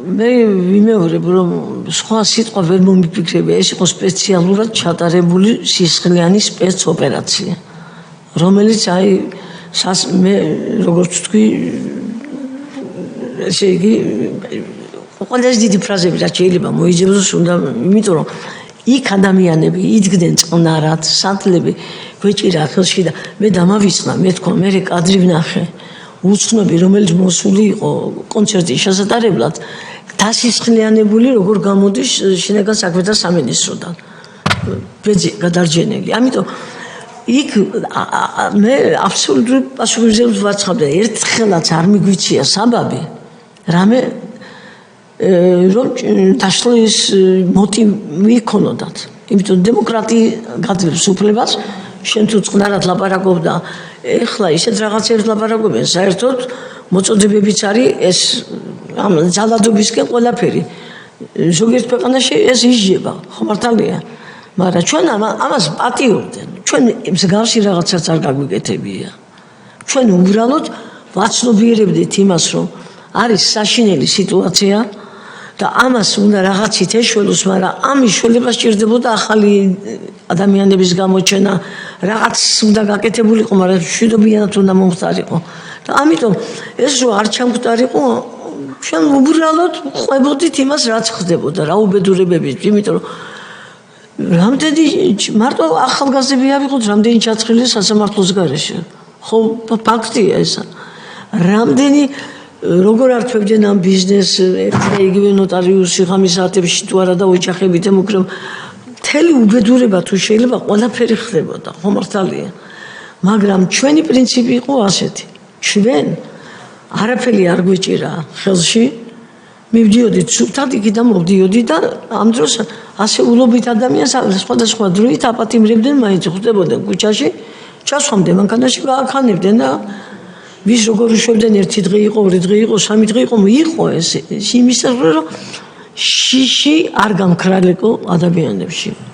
მე ვიმეორებ რომ სხვა სიტყვა ვერ მომიფიქრებია ეს იყო სპეციალურად ჩატარებული სისხლიანი სპეცოპერაცია რომელიც აი მე როგორც თქვი ესე იგი ყველაზე დიდი ფრაზები რაც შეიძლება მოიძებნოს უნდა იმიტომ რომ იქ ადამიანები იდგნენ წყნარად სანთლები გვეჭირა ხელში და მე დამავიწყდა მე თქვა მე კადრი ვნახე უცნობი რომელიც მოსული იყო კონცერტის შესატარებლად დასისხლიანებული როგორ გამოდის შინაგან საქმეთა სამინისტროდან ბეძი გადარჯენილი ამიტომ იქ მე აბსოლუტურ პასუხისმგებლობას ვაცხადე ერთხელაც არ მიგვიცია საბაბი რამე რომ დაშლის მოტივი იქონოდათ იმიტომ დემოკრატია გაძლევს უფლებას შენ თუ წყნარად ლაპარაკობდა ეხლა ისეთ რაღაცებს ლაპარაკობენ საერთოდ მოწოდებებიც არის ეს ამ ძალადობისკენ ყველაფერი ზოგიერთ ქვეყანაში ეს იზრდება ხო მართალია მაგრამ ჩვენ ამას პატიორდნენ ჩვენ მსგავსი რაღაცას არ გაგვიკეთებია ჩვენ უბრალოდ ვაცნობიერებდით იმას რომ არის საშინელი სიტუაცია და ამას უნდა რაღაცით ეშველოს მაგრამ ამის შველება სჭირდებოდა ახალი ადამიანების გამოჩენა რაღაც უნდა გაკეთებულიყო მაგრამ მშვიდობიანად უნდა მომხდარიყო და ამიტომ ეს რო არ ჩამხდარიყო ჩვენ უბრალოდ ყვებოდით იმას რაც ხდებოდა რა უბედურებებით იმიტომ რომ რამდენი მარტო ახალგაზრდები ავიღოთ რამდენი ჩაცხილი სასამართლოს გარეშე ხო ფაქტია ეს რამდენი როგორ ართმევდნენ ამ ბიზნესს ერთია იგივე ნოტარიუსი ღამის საათებში თუ არა და ოჯახებით ემუქრებ მთელი უბედურება თუ შეიძლება ყველაფერი ხდებოდა ხო მართალია მაგრამ ჩვენი პრინციპი იყო ასეთი ჩვენ არაფერი არ გვეჭირა ხელში მივდიოდით სულთან იქიდან მოვდიოდი და ამ დროს ასეულობით ადამიანს სხვადასხვა დროით აპატიმრებდნენ მაინც ხვდებოდნენ ქუჩაში ჩასვამდე მანქანაში გააქანებდნენ და ვის როგორ უშვებდნენ ერთი დღე იყო ორი დღე იყო სამი დღე იყო ეს იმის რომ შიში არ გამქრალიყო ადამიანებში